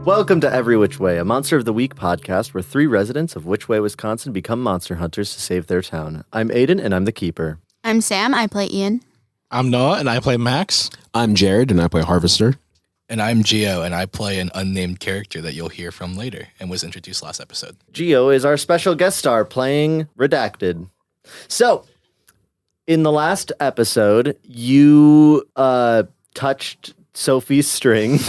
Welcome to Every Which Way, a Monster of the Week podcast where 3 residents of Which Way, Wisconsin become monster hunters to save their town. I'm Aiden, and I'm the keeper. I'm Sam. I play Ian. I'm Noah, and I play Max. I'm Jared, and I play Harvester. And I'm Gio, and I play an unnamed character that you'll hear from later and was introduced last episode. Gio is our special guest star playing Redacted. So, in the last episode, you touched Sophie's string.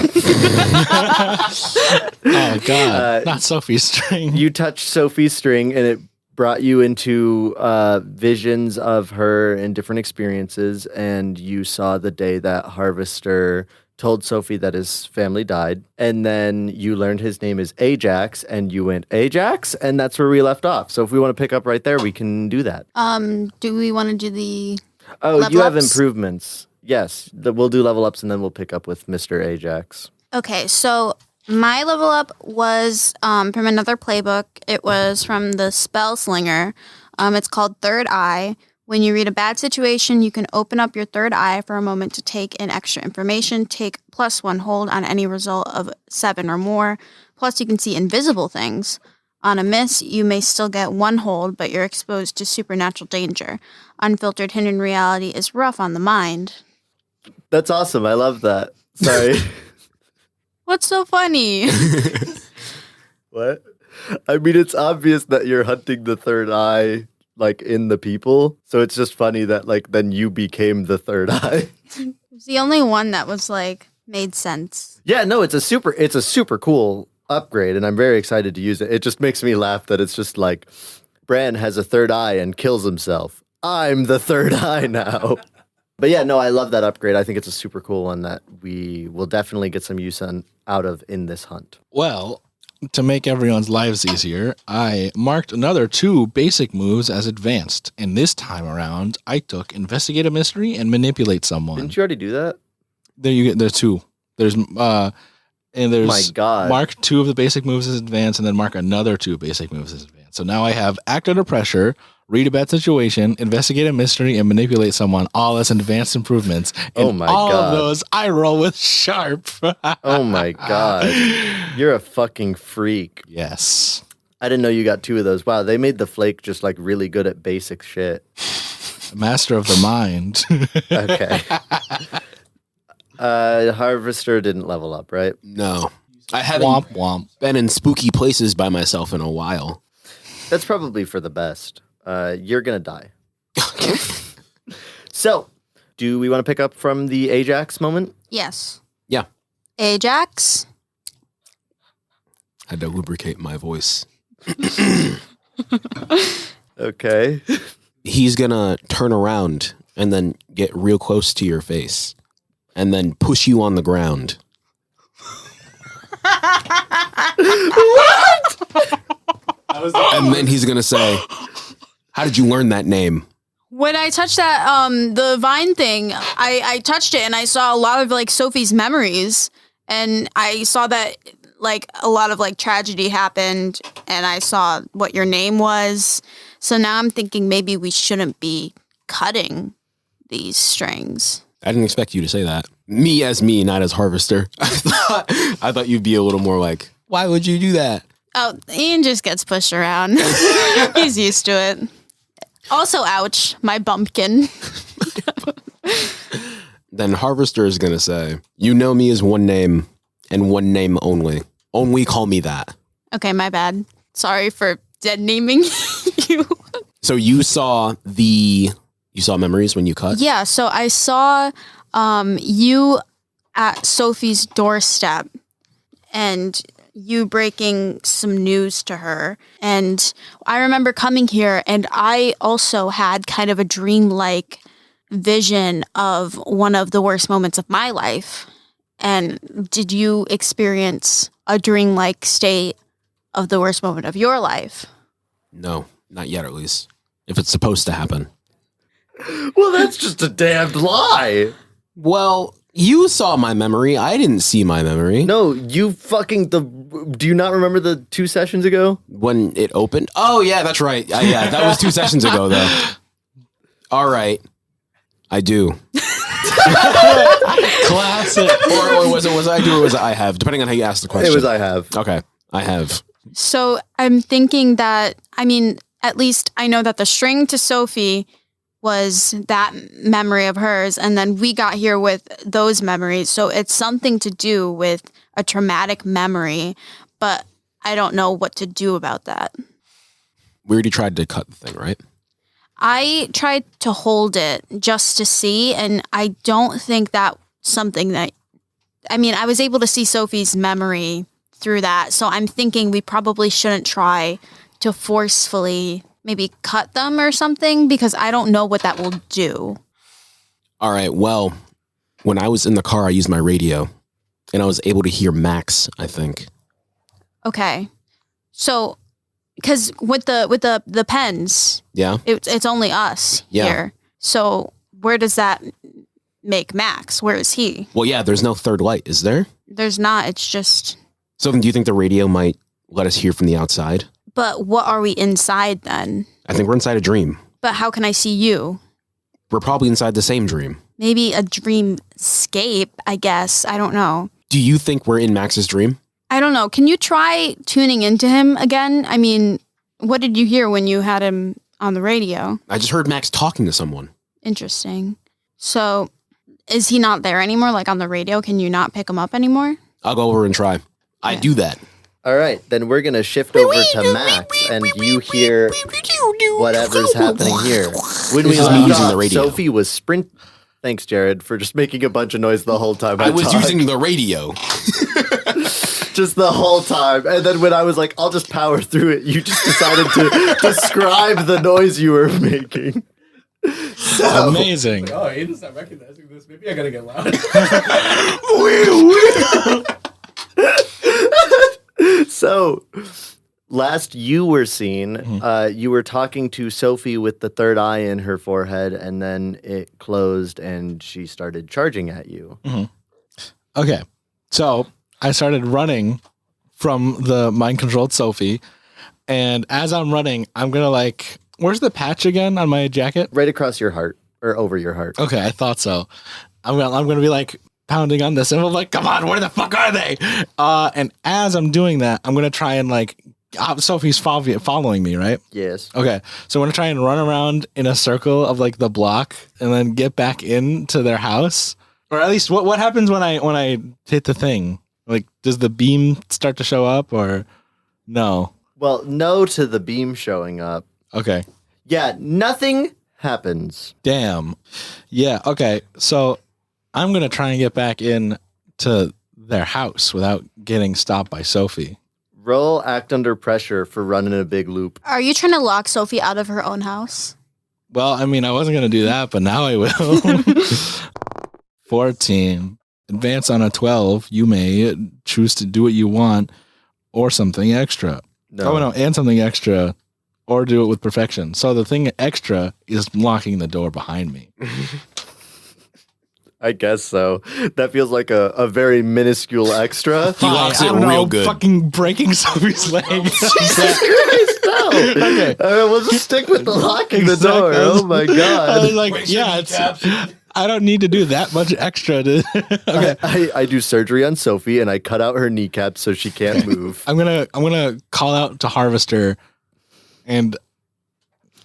Oh, God. Not Sophie's string. You touched Sophie's string, and it brought you into visions of her and different experiences, and you saw the day that Harvester told Sophie that his family died, and then you learned his name is Ajax, and you went, Ajax? And that's where we left off. So if we want to pick up right there, we can do that. Do we want to do the you have improvements. Yes, we'll do level ups, and then we'll pick up with Mr. Ajax. Okay, so my level up was from another playbook. It was from the Spell Slinger. It's called Third Eye. When you read a bad situation, you can open up your third eye for a moment to take in extra information. Take +1 hold on any result of 7 or more. Plus, you can see invisible things. On a miss, you may still get 1 hold, but you're exposed to supernatural danger. Unfiltered hidden reality is rough on the mind. That's awesome. I love that. Sorry. What's so funny? What? I mean, it's obvious that you're hunting the third eye, like, in the people. So it's just funny that, like, then you became the third eye. It's the only one that was, like, made sense. Yeah, no, it's a super cool upgrade, and I'm very excited to use it. It just makes me laugh that it's just like, Bran has a third eye and kills himself. I'm the third eye now. But yeah, no, I love that upgrade. I think it's a super cool one that we will definitely get some use out of in this hunt. Well, to make everyone's lives easier, I marked another 2 basic moves as advanced. And this time around, I took Investigate a Mystery and Manipulate Someone. Didn't you already do that? There's 2. There's my God. Mark 2 of the basic moves as advanced, and then mark another 2 basic moves as advanced. So now I have Act Under Pressure, Read a Bad Situation, Investigate a Mystery, and Manipulate Someone, all as advanced improvements. And oh my all God. of those I roll with sharp. Oh my God. You're a fucking freak. Yes. I didn't know you got 2 of those. Wow, they made the Flake just like really good at basic shit. Master of the mind. Okay. Harvester didn't level up, right? No. I haven't been in spooky places by myself in a while. That's probably for the best. You're going to die. So, do we want to pick up from the Ajax moment? Yes. Yeah. Ajax. Had to lubricate my voice. Okay. He's going to turn around and then get real close to your face and then push you on the ground. What? And then he's going to say, how did you learn that name? When I touched that, the Vine thing, I touched it and I saw a lot of like Sophie's memories, and I saw that like a lot of like tragedy happened, and I saw what your name was. So now I'm thinking maybe we shouldn't be cutting these strings. I didn't expect you to say that. Me, not as Harvester. I thought you'd be a little more like, why would you do that? Oh, Ian just gets pushed around. He's used to it. Also, ouch, my bumpkin. Then Harvester is going to say, you know me as one name and one name only. Only call me that. Okay, my bad. Sorry for dead naming you. So you saw memories when you cut? Yeah, so I saw you at Sophie's doorstep and you breaking some news to her. And I remember coming here and I also had kind of a dreamlike vision of one of the worst moments of my life. And did you experience a dreamlike state of the worst moment of your life? No, not yet at least. If it's supposed to happen. Well, that's just a damned lie. Well, you saw my memory. I didn't see my memory. No, you fucking... Do you not remember the 2 sessions ago? When it opened? Oh, yeah, that's right. Yeah, that was 2 sessions ago, though. All right. I do. Classic. or was it I do or was it I have? Depending on how you ask the question. It was I have. Okay, I have. So I'm thinking that, I mean, at least I know that the string to Sophie was that memory of hers, and then we got here with those memories. So it's something to do with a traumatic memory, but I don't know what to do about that. We already tried to cut the thing, right? I tried to hold it just to see, and I don't think that's something that, I mean, I was able to see Sophie's memory through that, so I'm thinking we probably shouldn't try to forcefully maybe cut them or something, because I don't know what that will do. All right, well, when I was in the car, I used my radio, and I was able to hear Max, I think. Okay. So, because with the pens, Yeah? it's only us here. So where does that make Max? Where is he? Well, yeah, there's no third light, is there? There's not. It's just... So do you think the radio might let us hear from the outside? But what are we inside then? I think we're inside a dream. But how can I see you? We're probably inside the same dream. Maybe a dreamscape, I guess. I don't know. Do you think we're in Max's dream? I don't know. Can you try tuning into him again? I mean, what did you hear when you had him on the radio? I just heard Max talking to someone. Interesting. So, is he not there anymore? Like on the radio? Can you not pick him up anymore? I'll go over and try. I do that. All right, then we're going to shift over to Max, and you hear whatever's happening here. When we This is left me using off, the radio. Sophie was Thanks, Jared, for just making a bunch of noise the whole time. I was talked. using the radio. Just the whole time. And then when I was like, I'll just power through it, you just decided to describe the noise you were making. So, Amazing. Oh, Aiden's not recognizing this. Maybe I gotta get loud. so last you were seen, you were talking to Sophie with the third eye in her forehead, and then it closed and she started charging at you. Okay. So I started running from the mind-controlled Sophie, and as I'm running, I'm going to like... Where's the patch again on my jacket? Right across your heart, or over your heart. Okay, I thought so. I'm gonna be like pounding on this, and I'm like, come on, where the fuck are they? And as I'm doing that, I'm gonna try and like... Sophie's following me, right? Yes. Okay, so I'm gonna try and run around in a circle of like the block, and then get back into their house. Or at least, what happens when I hit the thing? Like, does the beam start to show up, or no? Well, no to the beam showing up. Okay. Yeah, nothing happens. Damn. Yeah. Okay. So I'm gonna try and get back in to their house without getting stopped by Sophie. Roll act under pressure for running a big loop. Are you trying to lock Sophie out of her own house? Well, I mean, I wasn't gonna do that, but now I will. 14. Advance on a 12. You may choose to do what you want, or something extra. No. Oh no, and something extra, or do it with perfection. So the thing extra is locking the door behind me. I guess so. That feels like a very minuscule extra. He locks I it don't know, real good. Fucking breaking Sophie's leg. Jesus Christ, no. Okay. We'll just stick with the locking the Exactly. door. Oh my I was god. like, yeah, I don't need to do that much extra to. Okay. I do surgery on Sophie and I cut out her kneecaps so she can't move. I'm gonna call out to Harvester, and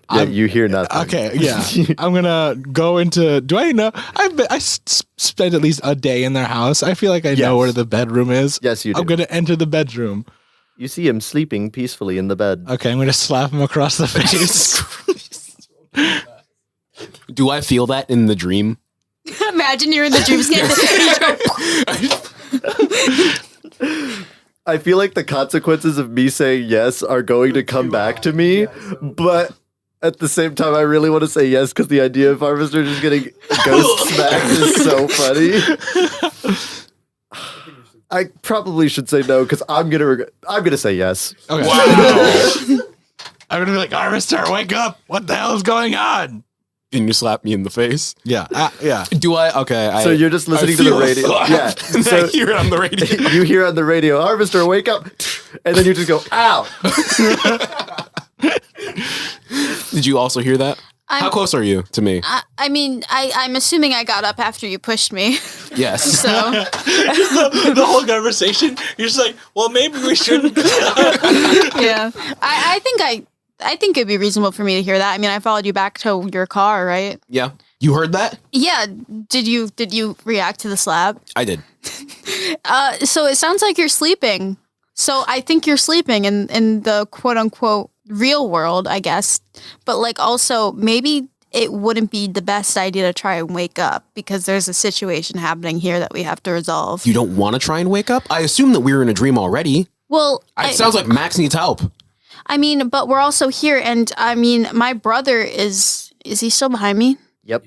Yeah, you hear nothing. okay, yeah, I'm gonna go into. Do I know? I spent at least a day in their house. I feel like I know Yes. where the bedroom is. Yes, you do. I'm gonna enter the bedroom. You see him sleeping peacefully in the bed. Okay, I'm gonna slap him across the face. Do I feel that in the dream? Imagine you're in the dreamscape. I feel like the consequences of me saying yes are going to come back to me, but at the same time, I really want to say yes because the idea of Harvester just getting ghost smacked is so funny. I probably should say no because I'm gonna say yes. Okay. Wow. I'm gonna be like, Harvester, wake up! What the hell is going on? Can you slap me in the face? Yeah, yeah. Do I? Okay. So you're just listening to the feel a radio. slap. Yeah. And So I hear it on the radio. you hear on the radio, Harvester, wake up, and then you just go, ow. Did you also hear that? How close are you to me? I mean, I'm assuming I got up after you pushed me. Yes. So The whole conversation, you're just like, well, maybe we shouldn't. yeah, I think it'd be reasonable for me to hear that. I mean, I followed you back to your car, right? Yeah. You heard that? Yeah. Did you react to the slap? I did. So it sounds like you're sleeping. So I think you're sleeping in the quote unquote real world, I guess. But like also maybe it wouldn't be the best idea to try and wake up because there's a situation happening here that we have to resolve. You don't want to try and wake up? I assume that we were in a dream already. Well, It sounds like Max needs help. I mean, but we're also here, and I mean, my brother is he still behind me? Yep.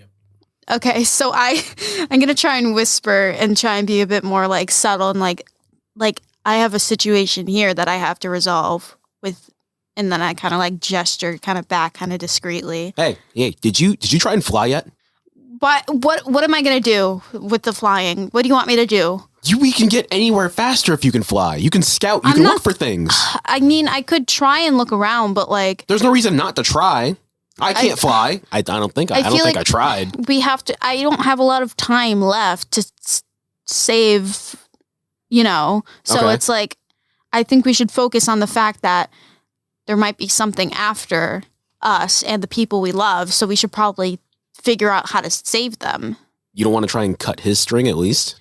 Okay, so I'm gonna try and whisper and try and be a bit more like subtle and like I have a situation here that I have to resolve with, and then I kind of like gesture kind of back, kind of discreetly. Hey, did you try and fly yet? But what am I gonna do with the flying? What do you want me to do? We can get anywhere faster if you can fly. You can scout. You can look for things. I mean, I could try and look around, but like, There's no reason not to try. I can't fly. I don't think I tried. We have to. I don't have a lot of time left to save. So Okay. it's like, I think we should focus on the fact that there might be something after us and the people we love. So we should probably figure out how to save them. You don't want to try and cut his string at least?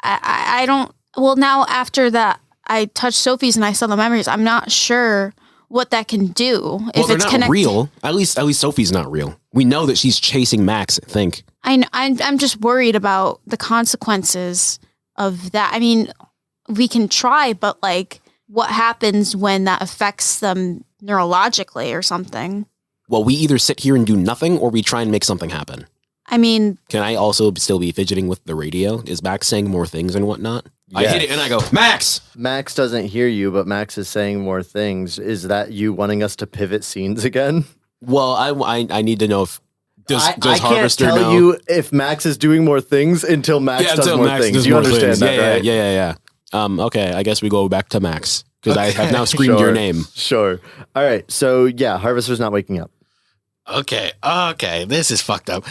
I don't. Well, now after that, I touched Sophie's and I saw the memories. I'm not sure what that can do. Well, if they're it's not connected. real. At least Sophie's not real. We know that she's chasing Max, I think. I'm just worried about the consequences of that. I mean, we can try, but like, what happens when that affects them neurologically or something? Well, we either sit here and do nothing or we try and make something happen. I mean, Can I also still be fidgeting with the radio? Is Max saying more things and whatnot? I Yes. hit it and I go, Max! Max doesn't hear you, but Max is saying more things. Is that you wanting us to pivot scenes again? Well, I need to know if does I can't Harvester tell know? you if Max is doing more things until Max does until more Max things. does You more understand things. that, right? Yeah. Okay, I guess we go back to Max because I have now screamed your name. Sure. All right. So yeah, Harvester's not waking up. Okay, this is fucked up.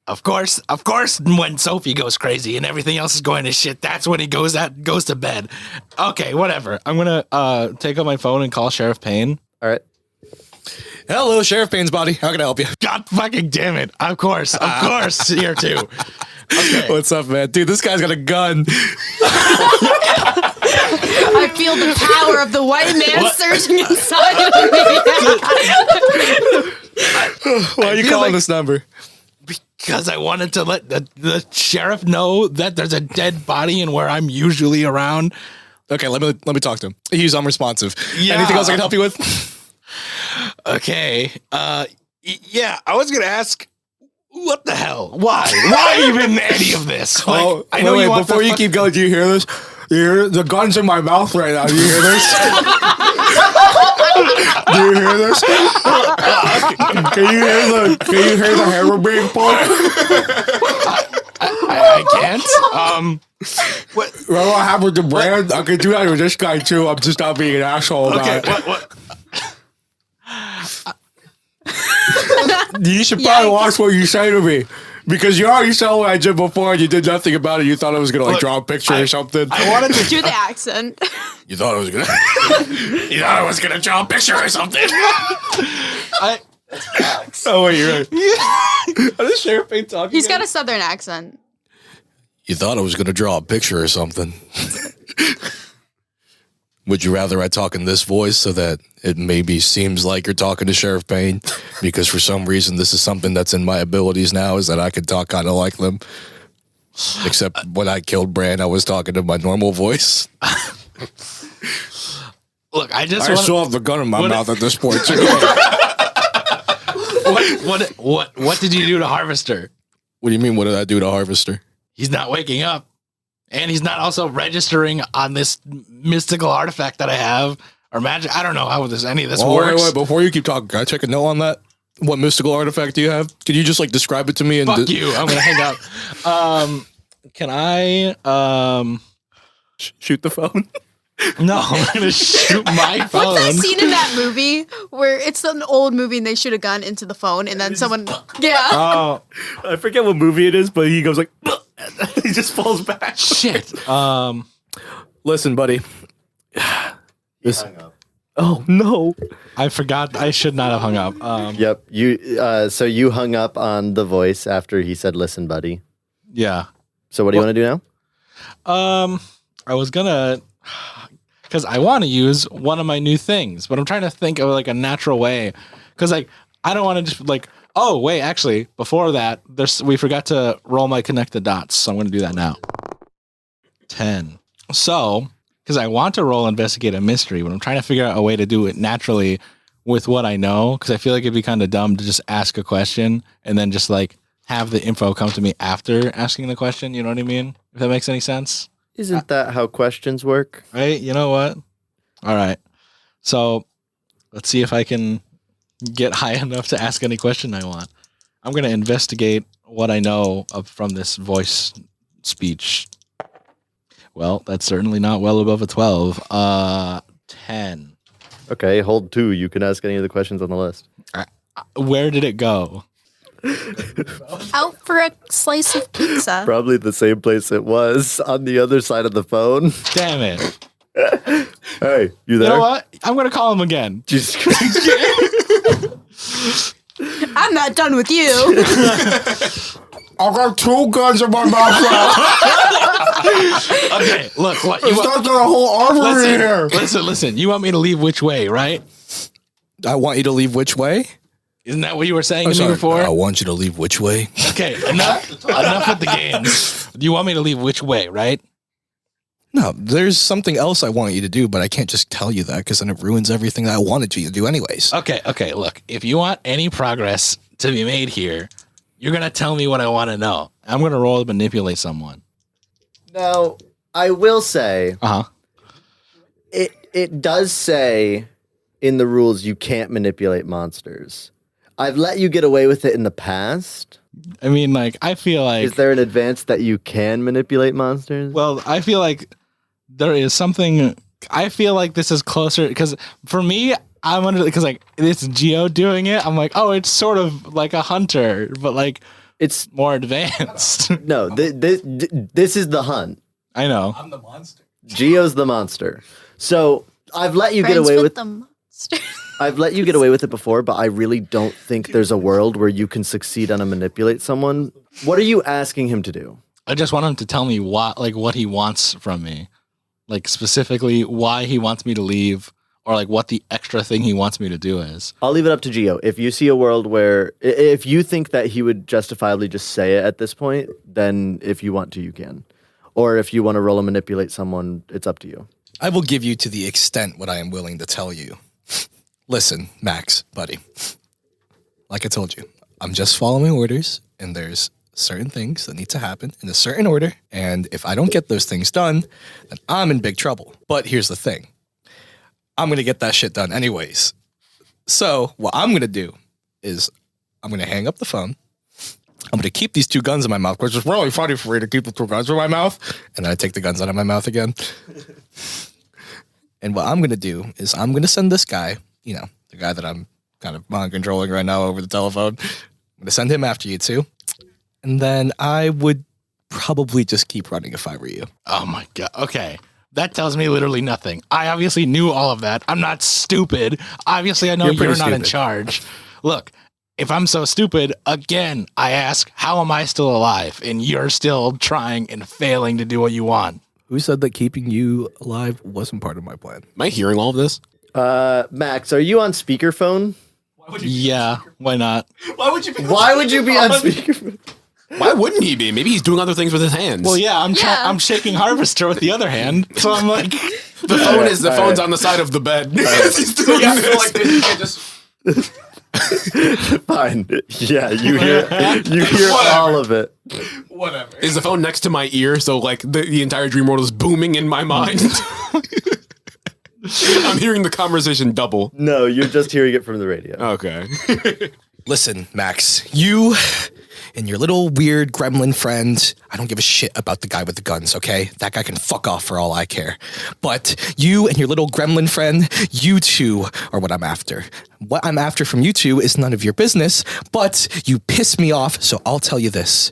Of course, when Sophie goes crazy and everything else is going to shit, that's when he goes to bed. Okay, whatever. I'm gonna take out my phone and call Sheriff Payne. All right. Hello, Sheriff Payne's body. How can I help you? God fucking damn it. Of course, here too. Okay. What's up, man? Dude, this guy's got a gun. I feel the power of the white man surging inside of me. Why are you feel calling like- this number? Because I wanted to let the sheriff know that there's a dead body and where I'm usually around. Okay, let me talk to him. He's unresponsive. Yeah. Anything else I can help you with? Okay. Yeah, I was gonna ask, what the hell? Why even any of this? Like, I know you want before the you keep going, do you hear this? You hear the gun's in my mouth right now. Do you hear this? Do you hear this? Can you hear the hammer being pulled? I can't. What? Remember what happened to Brand? I can do that with this guy too. I'm just not being an asshole Okay. about it. What? You should Yeah, probably I watch what you say to me. Because you already saw what I did before and you did nothing about it. You thought I was going to Look, draw a picture or something. I wanted to Do the accent. You thought I was going to draw a picture or something. Oh, wait, you're right. Are the Sheriff Payne talking? He's got a southern accent. You thought I was going to draw a picture or something. Would you rather I talk in this voice so that it maybe seems like you're talking to Sheriff Payne? Because for some reason, this is something that's in my abilities now, is that I can talk kind of like them. Except when I killed Bran, I was talking to my normal voice. look. I just I want. still have the gun in my mouth at this point, too. What did you do to Harvester? What do you mean, what did I do to Harvester? He's not waking up, and he's not also registering on this mystical artifact that I have or magic. I don't know how any of this works. Wait, before you keep talking, can I check a note on that? What mystical artifact do you have? Could you just like describe it to me? And Fuck you! I'm gonna hang up. Can I? Shoot the phone. No, I'm gonna shoot my What's that phone. scene in that movie where it's an old movie and they shoot a gun into the phone and then someone, yeah. Oh I forget what movie it is, but he goes like, he just falls back. shit. Listen, buddy. Hung up. Oh no. I forgot. I should not have hung up. Yep. So you hung up on the voice after he said, "Listen, buddy." Yeah. So what do you want to do now? I was gonna, because I want to use one of my new things, but I'm trying to think of like a natural way. Because like I don't want to just like, oh wait, actually before that, we forgot to roll my connect the dots, so I'm gonna do that now. 10. So because I want to roll investigate a mystery, but I'm trying to figure out a way to do it naturally with what I know. Because I feel like it'd be kind of dumb to just ask a question and then just like have the info come to me after asking the question. You know what I mean? If that makes any sense. Isn't that how questions work? Right? You know what? All right. So let's see if I can get high enough to ask any question I want. I'm going to investigate what I know from this voice speech. Well, that's certainly not well above a 12. 10. Okay, hold 2. You can ask any of the questions on the list. Where did it go? Out for a slice of pizza. Probably the same place it was on the other side of the phone. Damn it. Hey, you You there? know what? I'm going to call him again. Jesus Christ. I'm not done with you. I got 2 guns in my mouth. Okay, look. What, It's not got a whole armory in here. listen. You want me to leave which way, right? I want you to leave which way? Isn't that what you were saying to me Sorry, before? I want you to leave which way? Okay, enough with the games. Do you want me to leave which way, right? No, there's something else I want you to do, but I can't just tell you that because then it ruins everything that I wanted you to do anyways. Okay, look. If you want any progress to be made here, you're going to tell me what I want to know. I'm going to roll to manipulate someone. Now, I will say, Uh-huh. it does say in the rules you can't manipulate monsters. I've let you get away with it in the past. I mean, like, I feel like... Is there an advance that you can manipulate monsters? Well, I feel like there is something... I feel like this is closer... Because for me, I'm under... Because, like, it's Geo doing it. I'm like, oh, it's sort of like a hunter, but, like, it's more advanced. no. This is the hunt. I know. I'm the monster. Geo's the monster. So I've let you get Friends away with. the monster. I've let you get away with it before, but I really don't think there's a world where you can succeed on a manipulate someone. What are you asking him to do? I just want him to tell me what he wants from me. Like, specifically why he wants me to leave, or like what the extra thing he wants me to do is. I'll leave it up to Geo. If you see a world where, if you think that he would justifiably just say it at this point, then if you want to, you can. Or if you want to roll and manipulate someone, it's up to you. I will give you to the extent what I am willing to tell you. Listen, Max, buddy. Like I told you, I'm just following orders, and there's certain things that need to happen in a certain order, and if I don't get those things done, then I'm in big trouble. But here's the thing. I'm going to get that shit done anyways. So what I'm going to do is I'm going to hang up the phone. I'm going to keep these 2 guns in my mouth, which is really funny for me to keep the 2 guns in my mouth, and then I take the guns out of my mouth again. And what I'm going to do is I'm going to send this guy, you know, the guy that I'm kind of mind controlling right now over the telephone. I'm going to send him after you 2. And then I would probably just keep running if I were you. Oh my God. Okay. That tells me literally nothing. I obviously knew all of that. I'm not stupid. Obviously, I know You're pretty you're not in stupid. charge. Look, if I'm so stupid, again, I ask, how am I still alive? And you're still trying and failing to do what you want. Who said that keeping you alive wasn't part of my plan? Am I hearing all of this? Max, are you on speakerphone? Yeah, why not? Why would you be on speakerphone? Why wouldn't he be? Maybe he's doing other things with his hands. Well, yeah, Yeah. I'm shaking Harvester with the other hand. So I'm like, the phone's on the side of the bed. He's doing this. Fine. Yeah, you hear all of it. Whatever. Is the phone next to my ear? So like the entire dream world is booming in my mind. I'm hearing the conversation double. No, you're just hearing it from the radio. Okay. Listen, Max, you and your little weird gremlin friend, I don't give a shit about the guy with the guns, okay? That guy can fuck off for all I care. But you and your little gremlin friend, you two are what I'm after. What I'm after from you two is none of your business, but you piss me off, so I'll tell you this.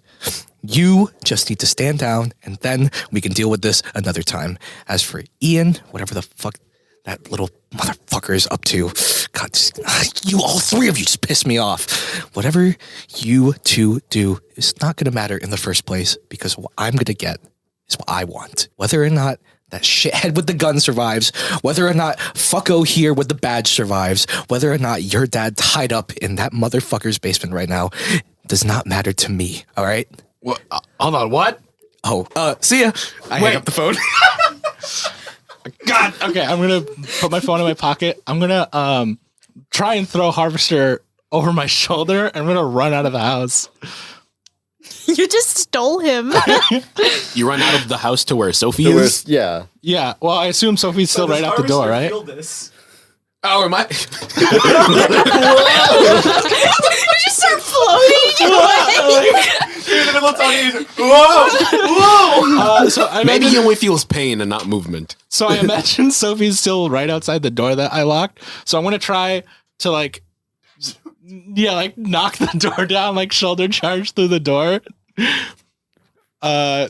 You just need to stand down, and then we can deal with this another time. As for Ian, whatever the fuck that little motherfucker is up to, God, you all three of you just piss me off. Whatever you two do is not going to matter in the first place, because what I'm going to get is what I want. Whether or not that shithead with the gun survives, whether or not fucko here with the badge survives, whether or not your dad tied up in that motherfucker's basement right now, does not matter to me, all right? What? Hold on, what? Oh, see ya. I hang up the phone. God. Okay, I'm gonna put my phone in my pocket. I'm gonna try and throw Harvester over my shoulder. And I'm gonna run out of the house. You just stole him. You run out of the house to where Sophie So is? yeah. Yeah. Well, I assume Sophie's still right out the door, right? Oh, am I? You just start floating away. So I Maybe imagine, he only feels pain and not movement. so I imagine Sophie's still right outside the door that I locked. So I'm gonna try to like knock the door down, like shoulder charge through the door. I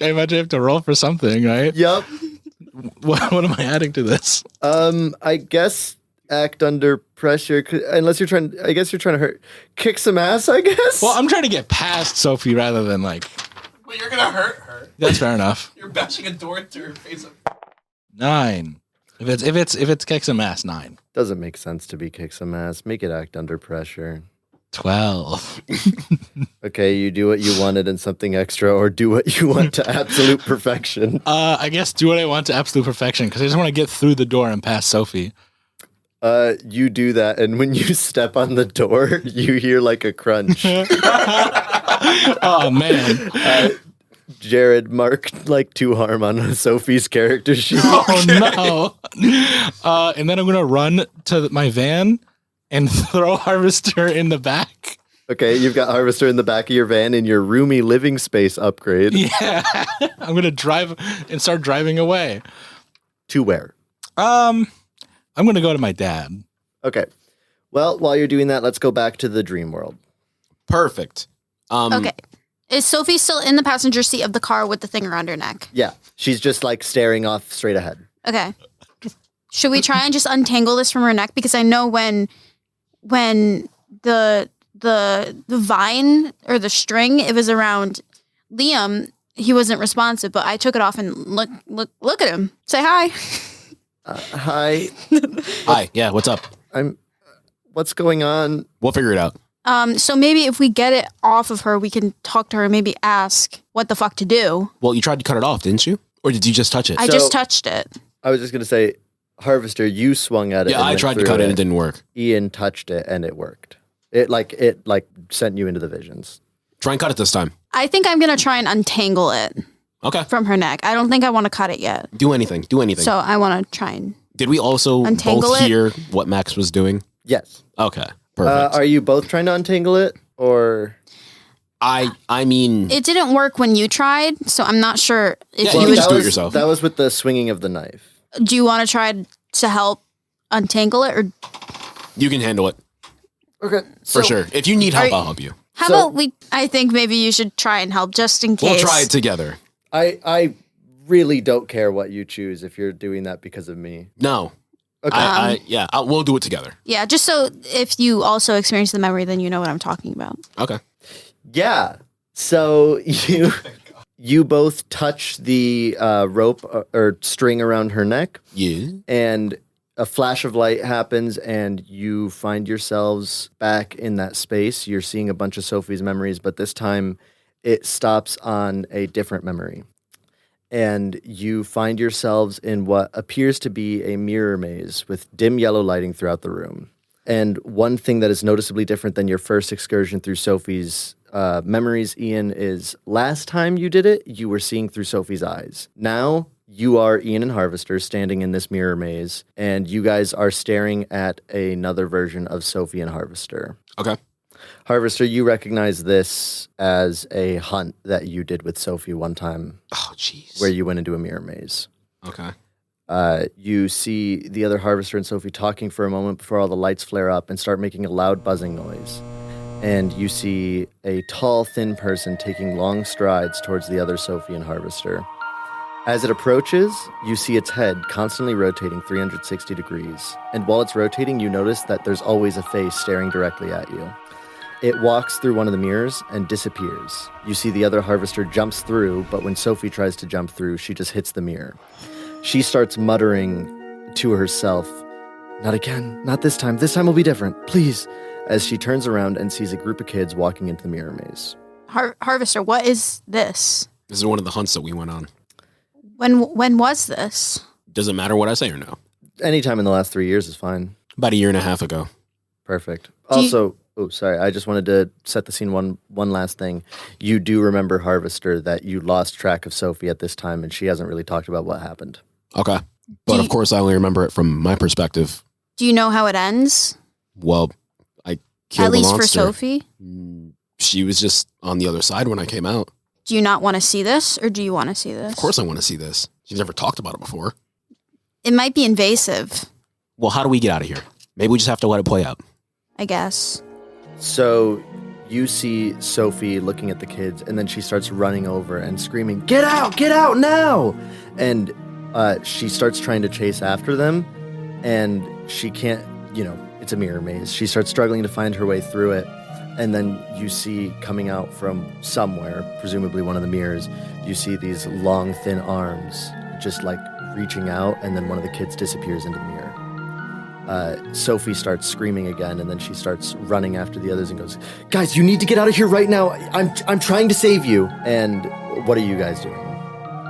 imagine I have to roll for something, right? Yep. What am I adding to this? I guess act under pressure, unless you're trying. I guess you're trying to kick some ass. I guess. Well, I'm trying to get past Sophie rather than like. Well, you're gonna hurt her. That's fair enough. You're bashing a door into her face. 9. If it's kick some ass, 9. Doesn't make sense to be kick some ass. Make it act under pressure. 12. Okay, you do what you wanted and something extra, or do what you want to absolute perfection. I guess do what I want to absolute perfection because I just want to get through the door and past Sophie. You do that, and when you step on the door, you hear like a crunch. Oh man. Jared marked like 2 harm on Sophie's character sheet. Oh no. And then I'm gonna run to my van and throw Harvester in the back. Okay, you've got Harvester in the back of your van in your roomy living space upgrade. Yeah. I'm gonna drive and start driving away. To where? I'm gonna go to my dad. Okay. Well, while you're doing that, let's go back to the dream world. Perfect. Okay. Is Sophie still in the passenger seat of the car with the thing around her neck? Yeah, she's just like staring off straight ahead. Okay. Should we try and just untangle this from her neck? Because I know when the vine or the string, it was around Liam, he wasn't responsive, but I took it off and look at him. Say hi. Hi. Hi. Yeah, what's up? What's going on? We'll figure it out. So maybe if we get it off of her, we can talk to her and maybe ask what the fuck to do. Well, you tried to cut it off, didn't you? Or did you just touch it? I just touched it. I was just going to say, Harvester, you swung at it. Yeah, and I went tried to through cut it and it didn't work. Ian touched it and it worked. It sent you into the visions. Try and cut it this time. I think I'm going to try and untangle it Okay. from her neck. I don't think I want to cut it yet. Do anything. Do anything. So I want to try and... Did we also Untangle both it? hear what Max was doing? Yes. Okay. Perfect. Are you both trying to untangle it, or? I mean, It didn't work when you tried, so I'm not sure if Yeah, you you would... just that do it was, yourself. That was with the swinging of the knife. Do you want to try to help untangle it? Or you can handle it Okay. for sure. If you need help, Are- I'll help you. how So- about we... I think maybe you should try and help just in case. We'll try it together. I really don't care what you choose if you're doing that because of me. No. Okay. We'll do it together. Yeah, just so if you also experience the memory, then you know what I'm talking about. Okay. Yeah. So you both touch the rope or string around her neck, Yeah. and a flash of light happens, and you find yourselves back in that space. You're seeing a bunch of Sophie's memories, but this time it stops on a different memory. And you find yourselves in what appears to be a mirror maze with dim yellow lighting throughout the room. And one thing that is noticeably different than your first excursion through Sophie's memories, Ian, is last time you did it, you were seeing through Sophie's eyes. Now you are Ian and Harvester standing in this mirror maze, and you guys are staring at another version of Sophie and Harvester. Okay. Harvester, you recognize this as a hunt that you did with Sophie one time Oh, jeez. where you went into a mirror maze. Okay. You see the other Harvester and Sophie talking for a moment before all the lights flare up and start making a loud buzzing noise. And you see a tall, thin person taking long strides towards the other Sophie and Harvester. As it approaches, you see its head constantly rotating 360 degrees. And while it's rotating, you notice that there's always a face staring directly at you. It walks through one of the mirrors and disappears. You see the other Harvester jumps through, but when Sophie tries to jump through, she just hits the mirror. She starts muttering to herself, "Not again, not this time will be different, please," as she turns around and sees a group of kids walking into the mirror maze. Harvester, what is this? This is one of the hunts that we went on. When was this? Does it matter what I say or no? Anytime in the last 3 years is fine. About a year and a half ago. Perfect. Do you- Also, sorry, I just wanted to set the scene one last thing. You do remember, Harvester, that you lost track of Sophie at this time, and she hasn't really talked about what happened. Okay. But of course, I only remember it from my perspective. Do you know how it ends? Well, I killed At the least for monster. Sophie? She was just on the other side when I came out. Do you not want to see this, or do you want to see this? Of course I want to see this. She's never talked about it before. It might be invasive, Well, how do we get out of here? Maybe we just have to let it play out. I guess. So you see Sophie looking at the kids, and then she starts running over and screaming, get out now!" And she starts trying to chase after them, and she can't, it's a mirror maze. She starts struggling to find her way through it. And then you see coming out from somewhere, presumably one of the mirrors, you see these long, thin arms just like reaching out, and then one of the kids disappears into the mirror. Sophie starts screaming again, and then she starts running after the others and goes, "Guys, you need to get out of here right now. I'm trying to save you." And what are you guys doing?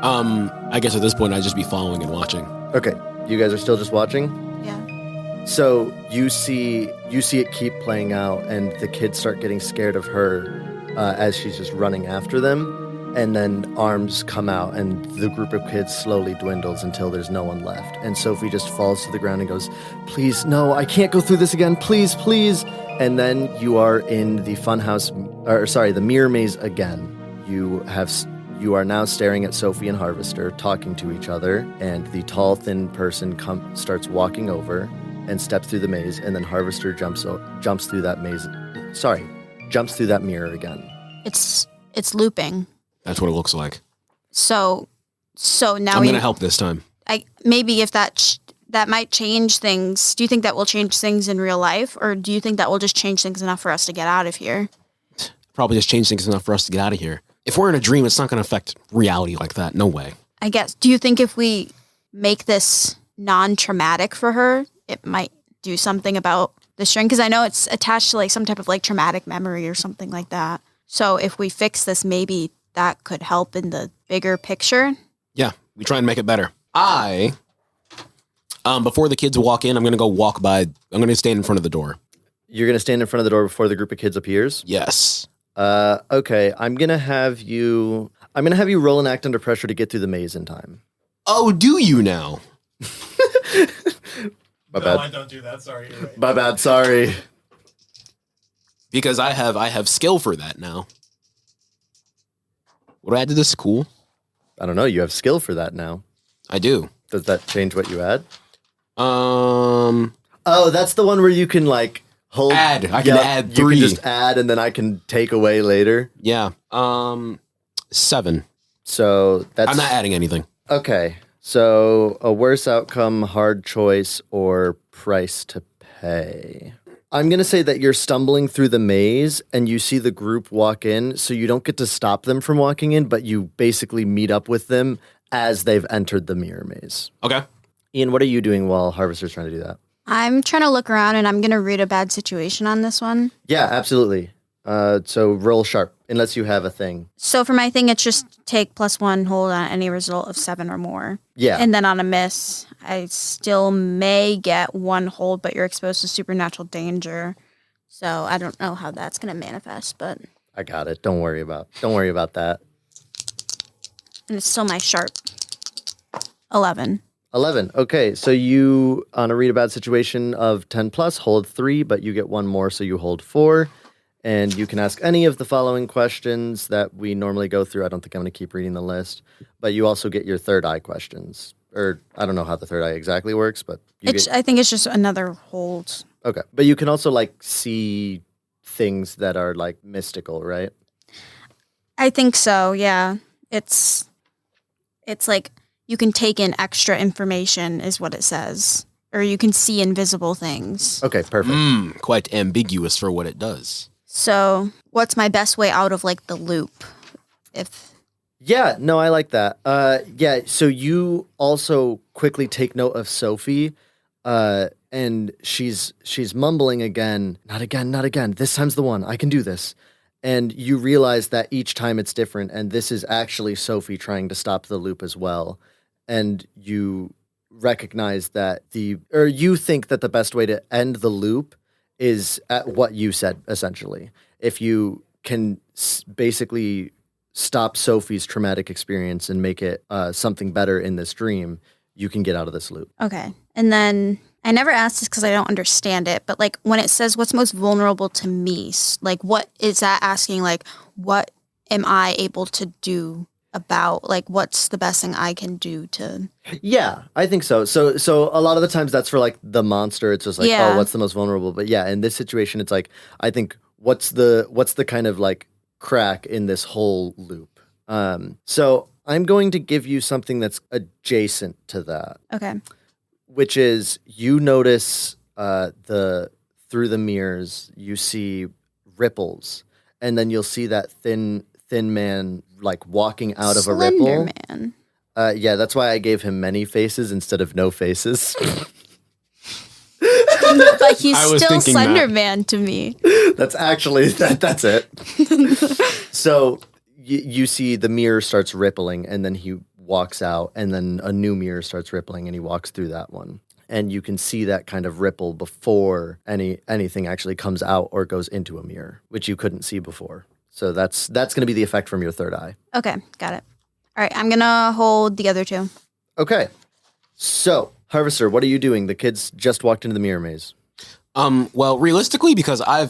I guess at this point I'd just be following and watching. Okay, you guys are still just watching? Yeah. So you see it keep playing out, and the kids start getting scared of her as she's just running after them. And then arms come out, and the group of kids slowly dwindles until there's no one left. And Sophie just falls to the ground and goes, "Please, no, I can't go through this again. Please, please." And then you are in the the mirror maze again. You are now staring at Sophie and Harvester, talking to each other, and the tall, thin person starts walking over and steps through the maze, and then Harvester jumps through that maze. Jumps through that mirror again. It's looping. That's what it looks like. So now I'm going to help this time. maybe if that might change things. Do you think that will change things in real life, or do you think that will just change things enough for us to get out of here? Probably just change things enough for us to get out of here. If we're in a dream, it's not going to affect reality like that. No way. I guess. Do you think if we make this non-traumatic for her, it might do something about the string? Because I know it's attached to like some type of like traumatic memory or something like that. So if we fix this, maybe that could help in the bigger picture. Yeah, we try and make it better. Before the kids walk in, I'm going to go walk by. I'm going to stand in front of the door. You're going to stand in front of the door before the group of kids appears? Yes. Okay. I'm going to have you roll an act under pressure to get through the maze in time. Oh, do you now? My No, bad. I don't do that. Sorry. You're right. My bad. Sorry. Because I have skill for that now. What do I add to this? Cool. I don't know. You have skill for that now. I do. Does that change what you add? Um, Oh, that's the one where you can like hold. Add. I can add 3. You can just add, and then I can take away later. yeah. 7. So that's. I'm not adding anything. Okay. So a worse outcome, hard choice, or price to pay. I'm going to say that you're stumbling through the maze and you see the group walk in, so you don't get to stop them from walking in, but you basically meet up with them as they've entered the mirror maze. Okay. Ian, what are you doing while Harvester's trying to do that? I'm trying to look around, and I'm going to read a bad situation on this one. Yeah, absolutely. So roll sharp, unless you have a thing. So for my thing, it's just take +1 hold on any result of 7 or more. Yeah. And then on a miss, I still may get 1 hold, but you're exposed to supernatural danger. So I don't know how that's going to manifest, but I got it. Don't worry about that. and it's still my sharp 11. 11. Okay, so you, on a read a bad situation of 10 plus, hold 3, but you get 1 more, so you hold 4. And you can ask any of the following questions that we normally go through. I don't think I'm going to keep reading the list, but you also get your third eye questions. Or I don't know how the third eye exactly works, but I think it's just another hold. Okay, but you can also like see things that are like mystical, right? I think so. Yeah, it's like you can take in extra information, is what it says, or you can see invisible things. Okay, perfect. Quite ambiguous for what it does. So, what's my best way out of like the loop? Yeah, no, I like that. Yeah, so you also quickly take note of Sophie, and she's mumbling again. Not again, not again. This time's the one. I can do this. And you realize that each time it's different, and this is actually Sophie trying to stop the loop as well. And you recognize that you think that the best way to end the loop is at what you said, essentially. If you can basically stop Sophie's traumatic experience and make it something better in this dream, you can get out of this loop. Okay. And then I never asked this because I don't understand it, but like when it says what's most vulnerable to me, like what is that asking? Like, what am I able to do about, like, what's the best thing I can do to? Yeah, I think so. So a lot of the times that's for like the monster. It's just like, oh, what's the most vulnerable? But yeah, in this situation, it's like, I think what's the kind of like crack in this whole loop. So I'm going to give you something that's adjacent to that. Okay. Which is you notice through the mirrors, you see ripples, and then you'll see that thin man like walking out of a ripple. Slender Man. Yeah, that's why I gave him many faces instead of no faces. But he's I was still thinking Slender that. Man to me. That's actually that's it. So you see the mirror starts rippling, and then he walks out, and then a new mirror starts rippling, and he walks through that one. And you can see that kind of ripple before anything actually comes out or goes into a mirror, which you couldn't see before. So that's going to be the effect from your third eye. Okay, got it. All right, I'm gonna hold the other two. Okay. So, Harvester, what are you doing? The kids just walked into the mirror maze. Well, realistically, because I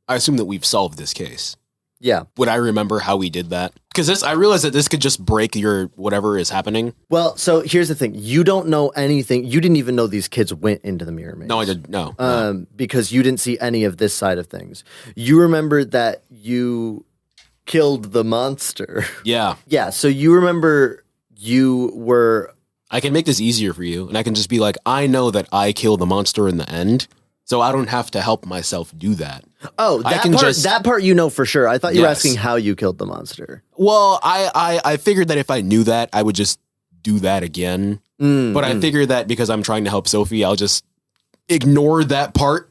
assume that we've solved this case. Yeah. Would I remember how we did that? Because I realized that this could just break your whatever is happening. Well, so here's the thing. You don't know anything. You didn't even know these kids went into the mirror maze. No, I did. No. Because you didn't see any of this side of things. You remember that you killed the monster. Yeah. Yeah, so you remember you were... I can make this easier for you, and I can just be like, I know that I killed the monster in the end, so I don't have to help myself do that. Oh, that part you know for sure. I thought you were asking how you killed the monster. Well, I figured that if I knew that, I would just do that again. But I figured that because I'm trying to help Sophie, I'll just ignore that part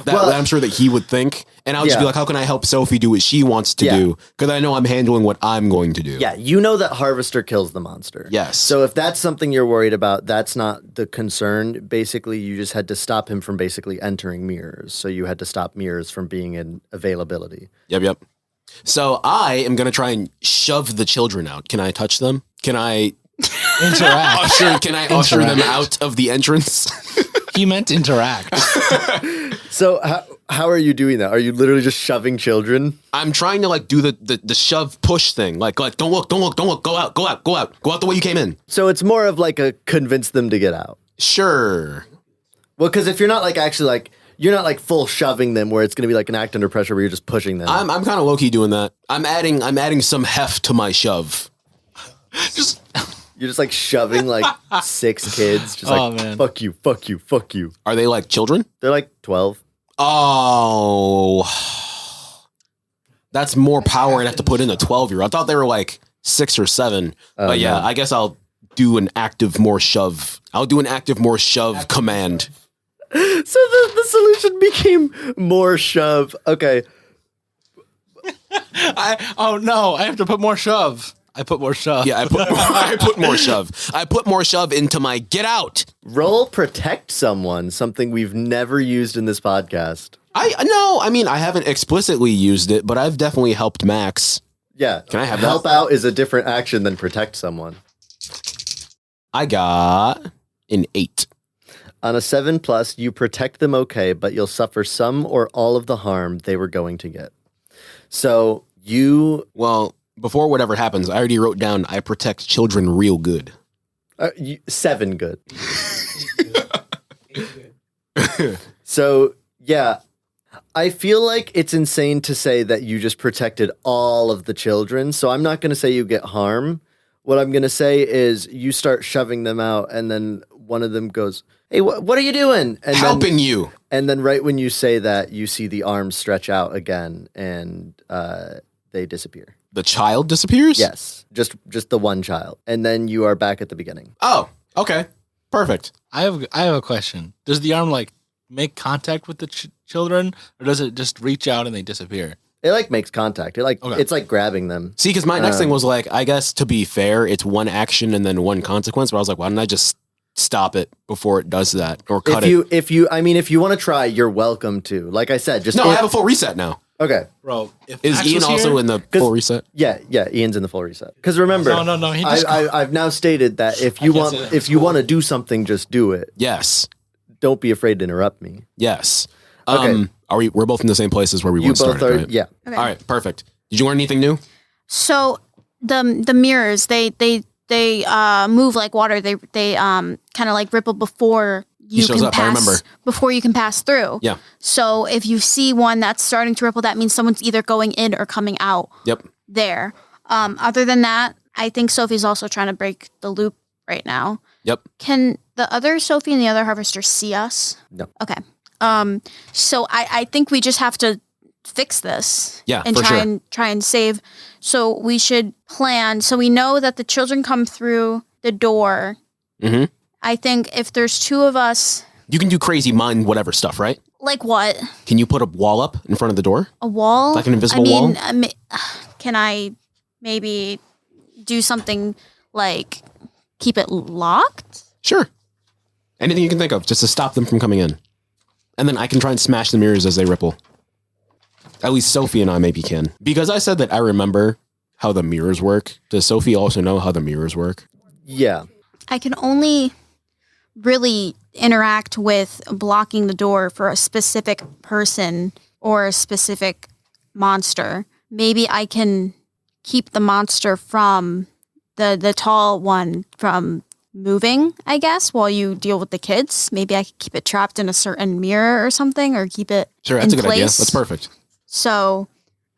that I'm sure that he would think. And I'll just be like, how can I help Sophie do what she wants to do? Because I know I'm handling what I'm going to do. Yeah, you know that Harvester kills the monster. Yes. So if that's something you're worried about, that's not the concern. Basically, you just had to stop him from basically entering mirrors. So you had to stop mirrors from being in availability. Yep. So I am going to try and shove the children out. Can I touch them? Can I Interact. Can I usher them out of the entrance? He meant interact. So how are you doing that? Are you literally just shoving children? I'm trying to like do the shove push thing. Like don't look, go out the way you came in. So it's more of like a convince them to get out. Sure. Well, because if you're not like actually like, you're not like full shoving them where it's going to be like an act under pressure where you're just pushing them. I'm kind of low key doing that. I'm adding some heft to my shove. You're just like shoving like 6 kids. Just like, man. fuck you, fuck you, fuck you. Are they like children? They're like 12. Oh, that's more power I'd have to put in a 12-year-old. I thought they were like 6 or 7. But yeah, no. I guess I'll do an active more shove. I'll do an active more shove command. So the solution became more shove. Okay. Oh no, I have to put more shove. I put more shove. Yeah, I put more shove. I put more shove into my get out. Roll protect someone, something we've never used in this podcast. I mean, I haven't explicitly used it, but I've definitely helped Max. Yeah. Can I have that? Help out is a different action than protect someone. I got an 8. On a 7+, you protect them okay, but you'll suffer some or all of the harm they were going to get. So you Well, before whatever happens, I already wrote down I protect children real good. 7 good. So yeah, I feel like it's insane to say that you just protected all of the children. So I'm not going to say you get harm. What I'm going to say is you start shoving them out, and then one of them goes, "Hey, what are you doing?" And Helping you. And then right when you say that, you see the arms stretch out again, and they disappear. The child disappears? Yes, just the one child, and then you are back at the beginning. Oh, okay. Perfect. I have a question. Does the arm like make contact with the children, or does it just reach out and they disappear? It like makes contact. It's like grabbing them. See, because my next thing was like, I guess to be fair, it's one action and then one consequence. But I was like, why don't I just stop it before it does that or cut it? If you want to try, you're welcome to. Like I said, just No, I have a full reset now. Okay, Bro, if Is Max Ian was also here- in the full reset? yeah, Ian's in the full reset. Because remember, No, he just I've now stated that if you can't want say that if in you want to do something, just do it. Yes. Don't be afraid to interrupt me. Yes. Okay. We're both in the same places where we You once both started, are. right? Yeah. Okay. All right, perfect. Did you learn anything new? So the mirrors, they move like water. They kind of like ripple before you shows can up, I remember. pass before you can pass through. Yeah. So if you see one that's starting to ripple, that means someone's either going in or coming out Yep. there. Other than that, I think Sophie's also trying to break the loop right now. Yep. Can the other Sophie and the other harvester see us? No. Okay. So I think we just have to fix this. Yeah, and for try sure. and try and save. So we should plan. So we know that the children come through the door. Mhm. I think if there's 2 of us, You can do crazy mind whatever stuff, right? like what? Can you put a wall up in front of the door? A wall? Like an invisible wall? Can I maybe do something like keep it locked? Sure. Anything you can think of just to stop them from coming in. And then I can try and smash the mirrors as they ripple. At least Sophie and I maybe can. Because I said that I remember how the mirrors work. Does Sophie also know how the mirrors work? Yeah. I can only really interact with blocking the door for a specific person or a specific monster. Maybe I can keep the monster from the tall one from moving, I guess, while you deal with the kids. Maybe I could keep it trapped in a certain mirror or something, or keep it Sure, that's in a good idea. place. That's perfect. So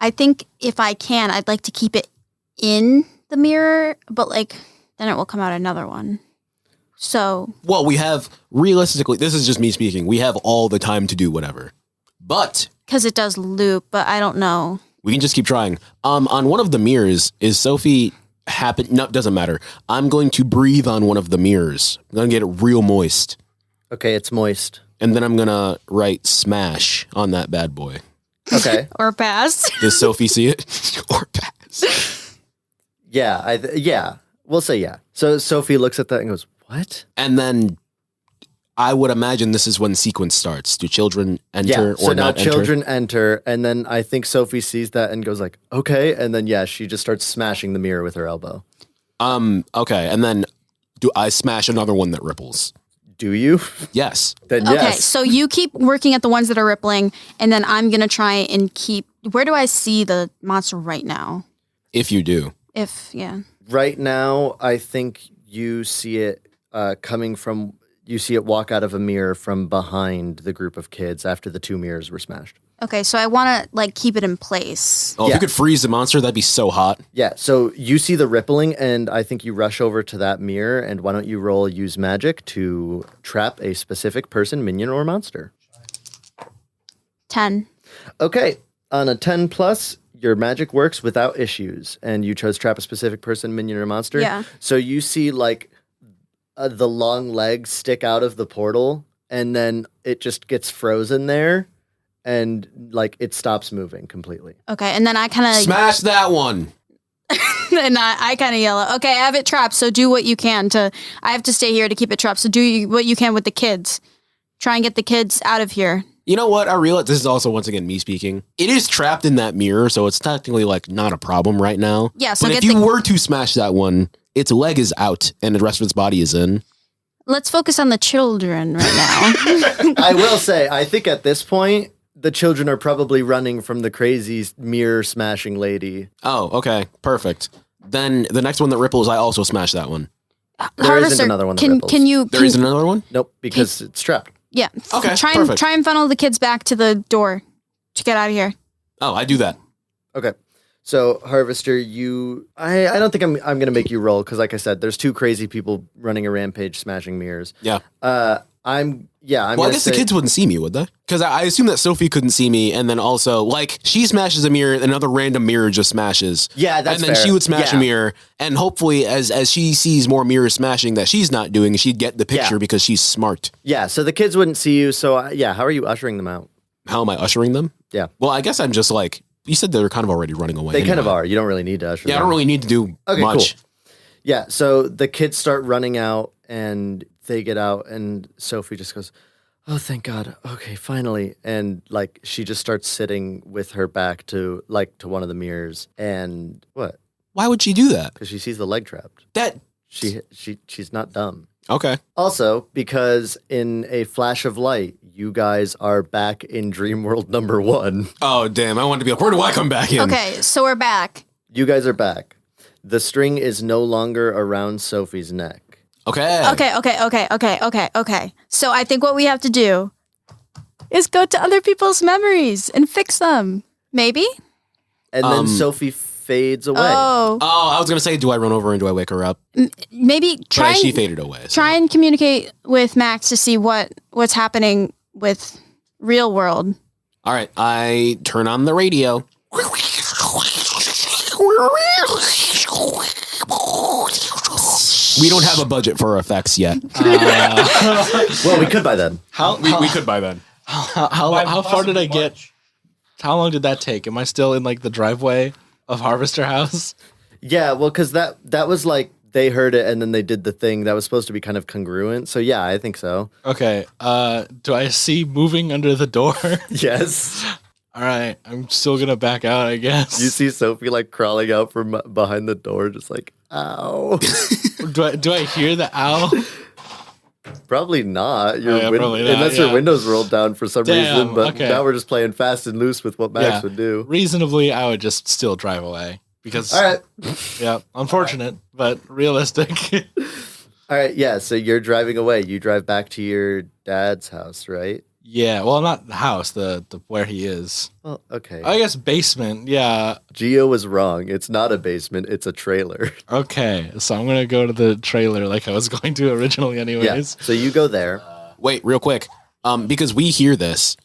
I think if I can, I'd like to keep it in the mirror, but like then it will come out another one. So Well, we have, realistically, this is just me speaking, we have all the time to do whatever. But because it does loop, but I don't know. we can just keep trying. On one of the mirrors, is Sophie happen? No, doesn't matter. I'm going to breathe on one of the mirrors. I'm going to get it real moist. Okay, it's moist. And then I'm going to write smash on that bad boy. Okay. Or pass. Does Sophie see it? Or pass? Yeah. Yeah. We'll say yeah. So Sophie looks at that and goes, "What?" And then I would imagine this is when sequence starts. Do children enter Yeah. or So now not enter? children enter, and then I think Sophie sees that and goes like, "Okay," and then yeah, she just starts smashing the mirror with her elbow. Okay. And then do I smash another one that ripples? Do you? Yes. Then Okay, yes. so you keep working at the ones that are rippling, and then I'm gonna try and keep. Where do I see the monster right now? If you do. Yeah. Right now, I think you see it coming from. You see it walk out of a mirror from behind the group of kids after the 2 mirrors were smashed. Okay, so I want to like keep it in place. Oh, if Yeah. you could freeze the monster, that'd be so hot. Yeah, so you see the rippling, and I think you rush over to that mirror, and why don't you roll use magic to trap a specific person, minion, or monster? 10. Okay, on a 10 plus, your magic works without issues, and you chose trap a specific person, minion, or monster. Yeah. So you see like the long legs stick out of the portal, and then it just gets frozen there, and like it stops moving completely. Okay, and then I kind of Smash that one. and I kind of yell, "Okay, I have it trapped. So do what you can to. I have to stay here to keep it trapped. So do what you can with the kids. Try and get the kids out of here." You know what? I realize this is also once again me speaking. It is trapped in that mirror, so it's technically like not a problem right now. Yeah, so but get if you the- were to smash that one, its leg is out and the rest of its body is in. Let's focus on the children right now. I will say, I think at this point, the children are probably running from the crazy mirror smashing lady. Oh, okay. Perfect. Then the next one that ripples, I also smash that one. There isn't another one that ripples. There isn't another one? Nope, because it's trapped. Yeah. Okay, Try perfect. and funnel the kids back to the door to get out of here. Oh, I do that. Okay. So, Harvester, I don't think I'm going to make you roll because, like I said, there's two crazy people running a rampage smashing mirrors. Yeah. I'm Well, I guess the kids wouldn't see me, would they? Because I assume that Sophie couldn't see me, and then also, like, she smashes a mirror, another random mirror just smashes. Yeah, that's And then fair. she would smash a Yeah. mirror, and hopefully, as she sees more mirrors smashing that she's not doing, she'd get the picture Yeah. because she's smart. Yeah, so the kids wouldn't see you. So, how are you ushering them out? How am I ushering them? Yeah. Well, I guess I'm just like, you said they're kind of already running away. They kind of anyway. are. You don't really need to usher Yeah, I them. don't really need to do Okay, much. cool. Yeah, so the kids start running out, and they get out, and Sophie just goes, "Oh, thank God. Okay, finally." And like she just starts sitting with her back to one of the mirrors. And what? Why would she do that? Because she sees the leg trapped. That She's not dumb. okay. Also, because in a flash of light, you guys are back in Dream World number 1. Oh damn! I wanted to be like, where do I come back in? Okay, so we're back. You guys are back. The string is no longer around Sophie's neck. Okay. Okay. So I think what we have to do is go to other people's memories and fix them. Maybe? And then Sophie fades away. Oh, Oh, I was gonna say, do I run over and do I wake her up? maybe But she faded away. so- try and communicate with Max to see what's happening with real world. All right, I turn on the radio. We don't have a budget for effects yet. Well, we could by then. We could buy that. How far did I get? How long did that take? Am I still in like the driveway of Harvester House? Yeah, well, because that was like they heard it and then they did the thing that was supposed to be kind of congruent. So yeah, I think so. Okay. Do I see moving under the door? Yes. All right. I'm still gonna back out, I guess. You see Sophie like crawling out from behind the door, just like, ow. Do I hear the owl? Probably not. Yeah, probably not, unless yeah. your windows rolled down for some Damn, reason. But okay. now we're just playing fast and loose with what Max Yeah. would do. Reasonably, I would just still drive away because. All right. Yeah, unfortunate, but realistic. All right. Yeah. So you're driving away. You drive back to your dad's house, right? Yeah. Well, not the house. The where he is. Well, okay. I guess basement. Yeah. Gio was wrong. It's not a basement. It's a trailer. Okay. So I'm gonna go to the trailer like I was going to originally, Yeah. anyways. So you go there. Wait, real quick. Because we hear this.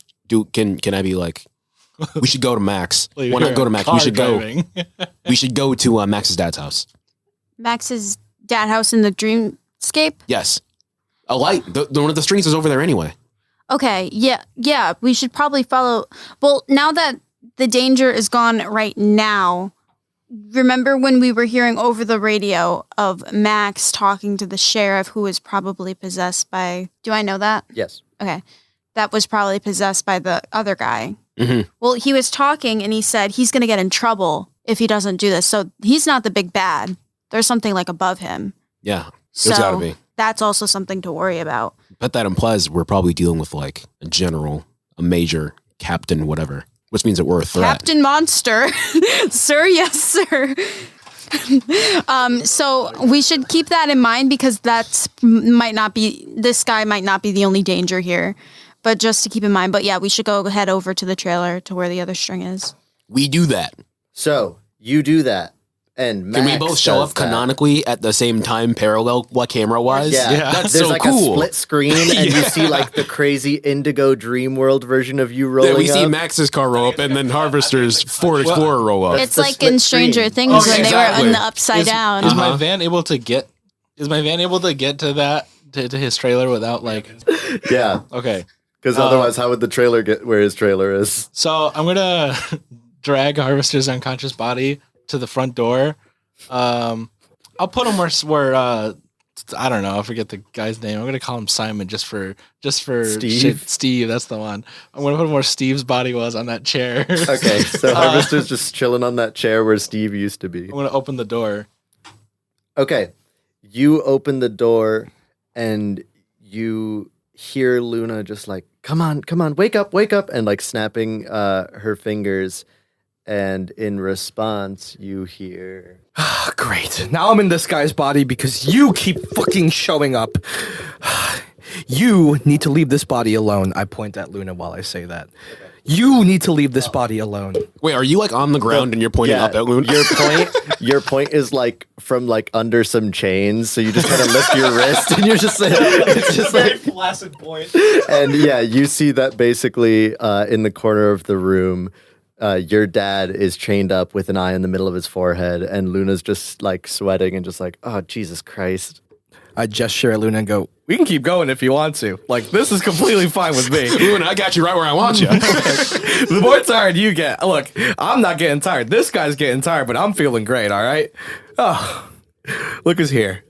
Can I be like, we should go to Max? Well, you Well, not hear go to a Max. car We should go. driving. We should go to Max's dad's house. Max's dad house in the dreamscape. Yes. A light. One of the strings is over there anyway. Okay, yeah, we should probably follow. Well, now that the danger is gone right now, remember when we were hearing over the radio of Max talking to the sheriff who was probably possessed by. Do I know that? Yes. Okay. That was probably possessed by the other guy. Mhm. Well, he was talking and he said he's going to get in trouble if he doesn't do this. So he's not the big bad. There's something like above him. Yeah. So There's gotta be. that's also something to worry about. But that implies we're probably dealing with like a general, a major, captain, whatever, which means that we're a threat. Captain Monster. Sir, yes, sir. So we should keep that in mind because this guy might not be the only danger here, but just to keep in mind. But yeah, we should go head over to the trailer to where the other string is. We do that. So you do that. And Max Can we both show does up that. canonically at the same time, parallel, camera wise? Yeah. Yeah. That's There's so like cool. a split screen and you see like the crazy Indigo Dream World version of you rolling Yeah, we see up. Max's car roll up and then Harvester's Ford Explorer roll up. That's It's the like split in Stranger screen. Things Okay, when they exactly. were on the upside down. Is my van able to get? Is my van able to get to that to his trailer without like? Yeah. Okay. Because otherwise, how would the trailer get where his trailer is? So I'm gonna drag Harvester's unconscious body to the front door. I'll put him where I don't know. I forget the guy's name. I'm gonna call him Simon just for Steve? shit. Steve, that's the one. I'm gonna put him where Steve's body was on that chair. Okay, so Harvester's just chilling on that chair where Steve used to be. I'm gonna open the door. Okay, you open the door and you hear Luna just like, come on, wake up, and like snapping her fingers. And in response, you hear... Great. Now I'm in this guy's body because you keep fucking showing up. You need to leave this body alone. I point at Luna while I say that. You need to leave this body alone. Wait, are you like on the ground and you're pointing up at Luna? Your point is like from like under some chains, so you just kind of lift your wrist and you're just like, it's just Very like, flaccid point. and yeah, you see that basically in the corner of the room, your dad is chained up with an eye in the middle of his forehead, and Luna's just like sweating and just like, oh Jesus Christ. I gesture at Luna and go, we can keep going if you want to. Like, this is completely fine with me. Luna, I got you right where I want you. The more tired you get, look, I'm not getting tired. This guy's getting tired, but I'm feeling great, all right? Oh, look who's here.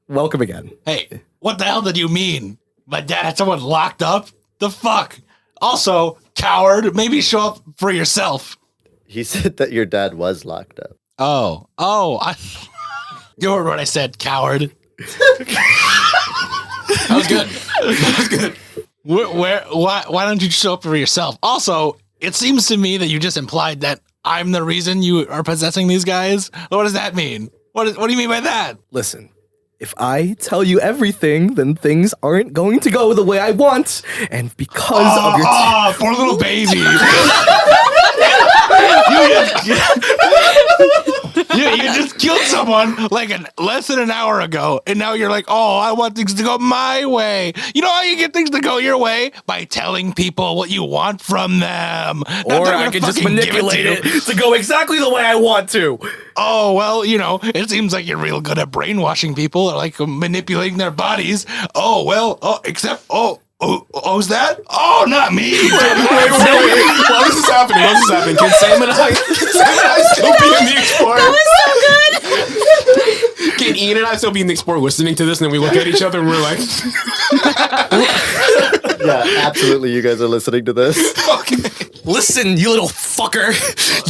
Welcome again. Hey, what the hell did you mean? My dad had someone locked up? The fuck? Also, coward, maybe show up for yourself. He said that your dad was locked up. Oh, you heard what I said, coward. That was good. That was good. Why don't you show up for yourself? Also, it seems to me that you just implied that I'm the reason you are possessing these guys. What does that mean? What do you mean by that? Listen, if I tell you everything, then things aren't going to go the way I want. And because of your... poor little baby. You just killed someone like less than an hour ago, and now you're like, oh, I want things to go my way. You know how you get things to go your way? By telling people what you want from them. Or I can just manipulate it to go exactly the way I want to. Oh, well, you know, it seems like you're real good at brainwashing people, or like manipulating their bodies. Who's that? Oh, not me. Wait. While this is happening, can Sam and I still be in the Explorer? That was so good. Can Ian and I still be in the Explorer listening to this, and then we look at each other and we're like... Yeah, absolutely. You guys are listening to this. Okay. Listen, you little fucker.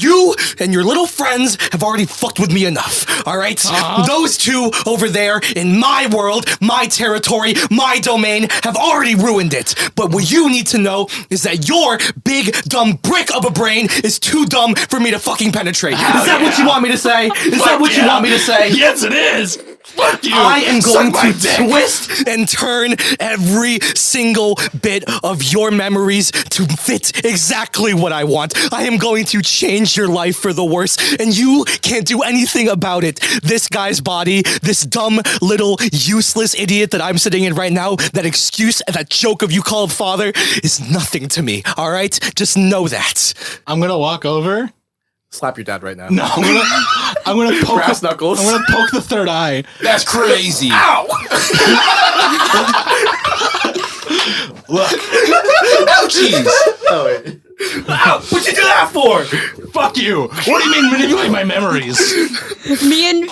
You and your little friends have already fucked with me enough, all right? Those two over there in my world, my territory, my domain have already ruined it. But what you need to know is that your big, dumb brick of a brain is too dumb for me to fucking penetrate. Is that what you want me to say? Is that what you want me to say? Yes, it is. Fuck you. I am going Suck my to dick. twist and turn every single bit of your memories to fit exactly what I want. I am going to change your life for the worse, and you can't do anything about it. This guy's body, this dumb little useless idiot that I'm sitting in right now, that excuse and that joke of you called father is nothing to me, all right? Just know that. I'm going to walk over. Slap your dad right now. No, I'm gonna poke Brass knuckles. I'm gonna poke the third eye. That's crazy. Ow! Look, Ouchies. Oh, wait. Ow! What'd you do that for? fuck you. What do you mean manipulate my memories? Me and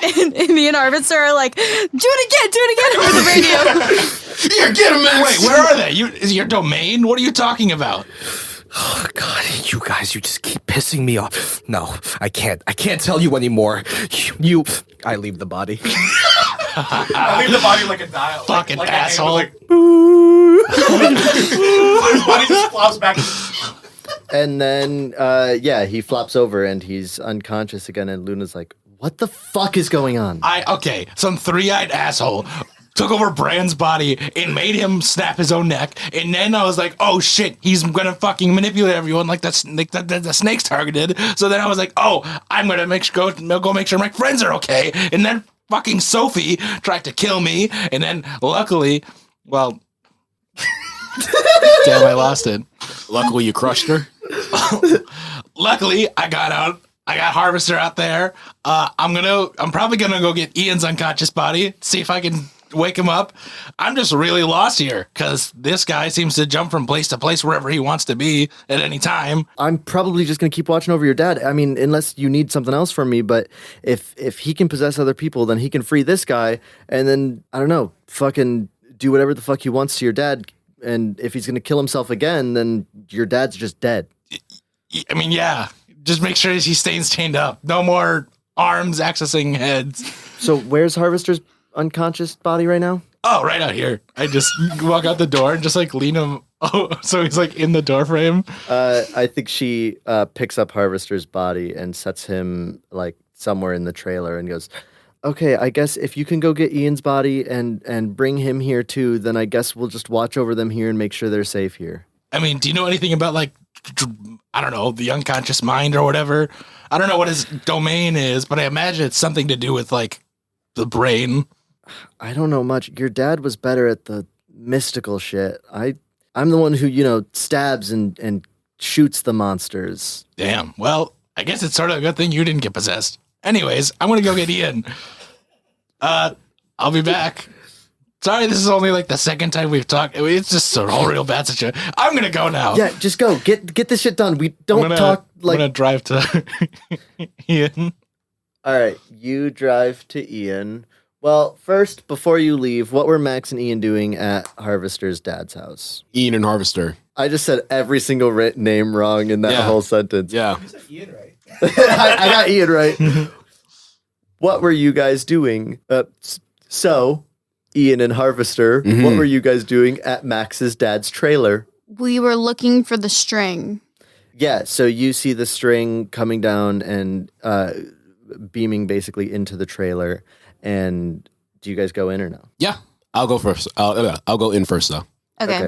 Harvester are like, do it again over the radio. Here, get him, Max. Wait, where are they? Is your domain? What are you talking about? Oh, God, you guys, you just keep pissing me off. No, I can't tell you anymore. I leave the body. I leave the body like a dial. Fucking like asshole. His body just flops back. And then, he flops over and he's unconscious again. And Luna's like, what the fuck is going on? Okay, some three-eyed asshole took over Brand's body and made him snap his own neck. And then I was like, oh shit, he's gonna fucking manipulate everyone like the snake's targeted. So then I was like, oh, I'm gonna go make sure my friends are okay. And then fucking Sophie tried to kill me. And then luckily, well, damn, I lost it. Luckily, you crushed her. Luckily, I got out. I got Harvester out there. I'm probably gonna go get Ian's unconscious body, see if I can wake him up. I'm just really lost here because this guy seems to jump from place to place wherever he wants to be at any time. I'm probably just going to keep watching over your dad. I mean, unless you need something else from me, but if he can possess other people, then he can free this guy and then, I don't know, fucking do whatever the fuck he wants to your dad. And if he's going to kill himself again, then your dad's just dead. I mean, yeah, just make sure he stays chained up. No more arms accessing heads. So where's Harvester's unconscious body right now? Oh, right out here. I just walk out the door and just like lean him. Oh, so he's like in the door frame. I think she picks up Harvester's body and sets him like somewhere in the trailer and goes, "Okay, I guess if you can go get Ian's body and bring him here too, then I guess we'll just watch over them here and make sure they're safe here." I mean, do you know anything about like, I don't know, the unconscious mind or whatever? I don't know what his domain is, but I imagine it's something to do with like the brain. I don't know much. Your dad was better at the mystical shit. I'm the one who, stabs and shoots the monsters. Damn. Well, I guess it's sort of a good thing you didn't get possessed. Anyways, I'm going to go get Ian. I'll be back. Sorry, this is only like the second time we've talked. It's just a whole real bad situation. I'm going to go now. Yeah, just go. Get this shit done. We don't talk like... I'm going to drive to Ian. All right, you drive to Ian. Well, first, before you leave, what were Max and Ian doing at Harvester's dad's house? Ian and Harvester. I just said every single name wrong in that whole sentence. Yeah. You said Ian right. I got Ian right. What were you guys doing? So, Ian and Harvester, what were you guys doing at Max's dad's trailer? We were looking for the string. Yeah, so you see the string coming down and beaming basically into the trailer. And do you guys go in or no? Yeah. I'll go first. I'll go in first, though. Okay.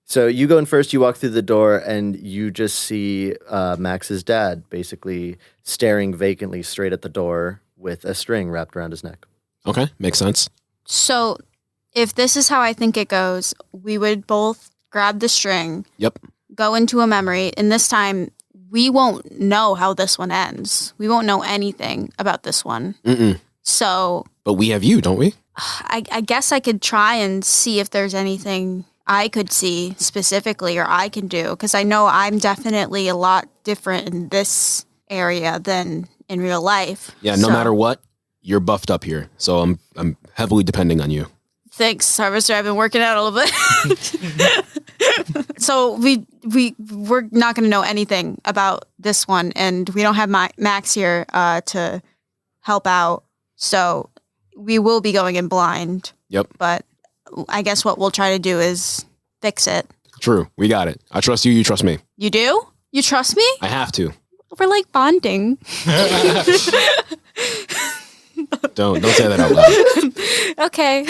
So you go in first, you walk through the door, and you just see Max's dad basically staring vacantly straight at the door with a string wrapped around his neck. Okay. Makes sense. So if this is how I think it goes, we would both grab the string, Yep. go into a memory, and this time we won't know how this one ends. We won't know anything about this one. Mm-mm. So... But we have you, don't we? I guess I could try and see if there's anything I could see specifically or I can do, because I know I'm definitely a lot different in this area than in real life. Yeah, no matter what, you're buffed up here. So I'm heavily depending on you. Thanks, Harvester. I've been working out a little bit. So we're not going to know anything about this one, and we don't have Max here to help out. So we will be going in blind. Yep. But I guess what we'll try to do is fix it. True. We got it. I trust you. You trust me. You do? You trust me? I have to. We're like bonding. Don't say that out loud. Okay.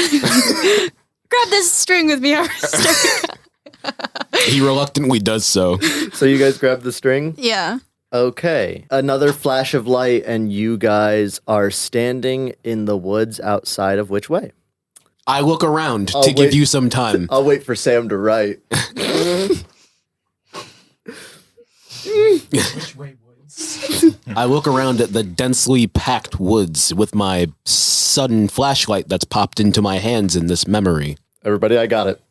Grab this string with me, Harvester. He reluctantly does so. So you guys grab the string? Yeah. Okay. Another flash of light, and you guys are standing in the woods outside of which way? I look around I'll to give wait. you some time. I'll wait for Sam to write. Which way woods? I look around at the densely packed woods with my sudden flashlight that's popped into my hands in this memory. Everybody, I got it.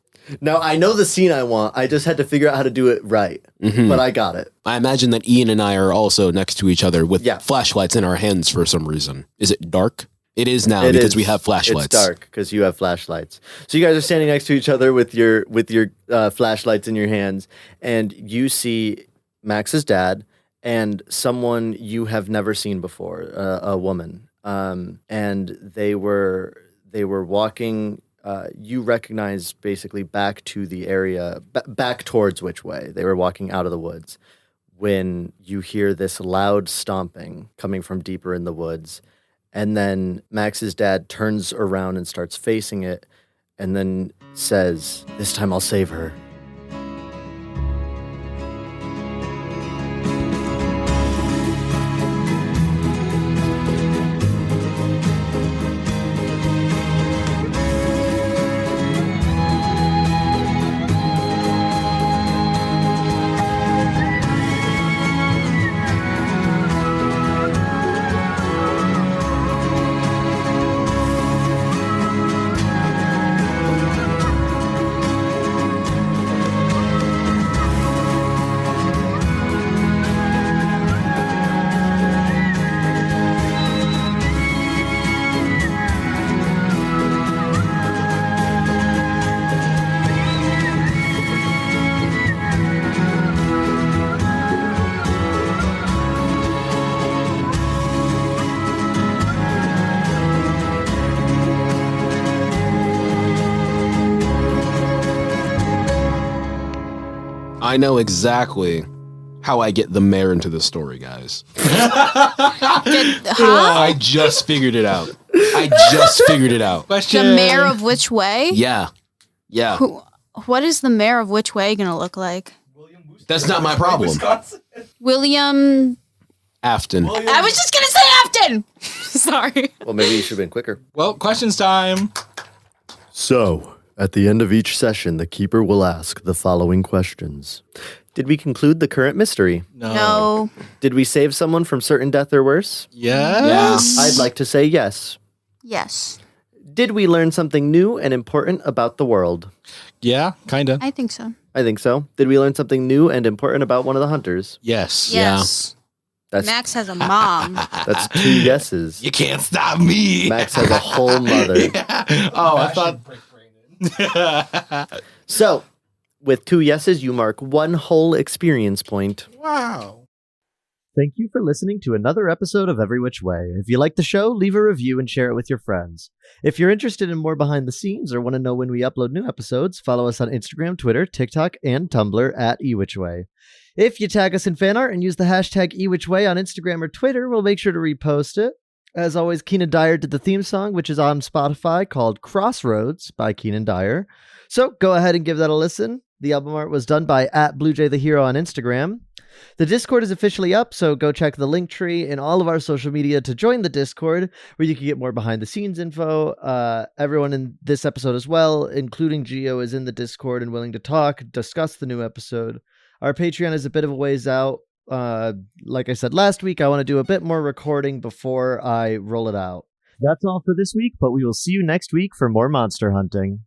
Now, I know the scene I want. I just had to figure out how to do it right. But I got it. I imagine that Ian and I are also next to each other with Yeah. flashlights in our hands for some reason. Is it dark? It is now because we have flashlights. It's dark because you have flashlights. So you guys are standing next to each other with your flashlights in your hands, and you see Max's dad and someone you have never seen before, a woman. And they were walking. You recognize basically back to the area, back towards which way they were walking out of the woods, when you hear this loud stomping coming from deeper in the woods. And then Max's dad turns around and starts facing it and then says, "This time I'll save her." I know exactly how I get the mayor into the story, guys. I just figured it out. Question. The mayor of which way? Yeah. What is the mayor of which way going to look like? That's not my problem. Wisconsin. William... Afton. I was just going to say Afton! Sorry. Well, maybe you should have been quicker. Well, questions time. So, at the end of each session, the keeper will ask the following questions. Did we conclude the current mystery? No. Did we save someone from certain death or worse? Yes. I'd like to say yes. Yes. Did we learn something new and important about the world? Yeah, kind of. I think so. I think so. Did we learn something new and important about one of the hunters? Yes. Yes. That's Max has a mom. that's 2 yeses. You can't stop me. Max has a whole mother. Oh, I thought. Break Brandon. So, with 2 yeses, you mark 1 whole experience point. Wow. Thank you for listening to another episode of Every Which Way. If you like the show, leave a review and share it with your friends. If you're interested in more behind the scenes or want to know when we upload new episodes, follow us on Instagram, Twitter, TikTok, and Tumblr at eWhичWay. If you tag us in fan art and use the hashtag eWhичWay on Instagram or Twitter, we'll make sure to repost it. As always, Keenan Dyer did the theme song, which is on Spotify, called Crossroads by Keenan Dyer. So go ahead and give that a listen. The album art was done by @BlueJayTheHero on Instagram. The Discord is officially up, so go check the link tree in all of our social media to join the Discord, where you can get more behind-the-scenes info. Everyone in this episode as well, including Gio, is in the Discord and willing to talk, discuss the new episode. Our Patreon is a bit of a ways out. Like I said last week, I want to do a bit more recording before I roll it out. That's all for this week, but we will see you next week for more monster hunting.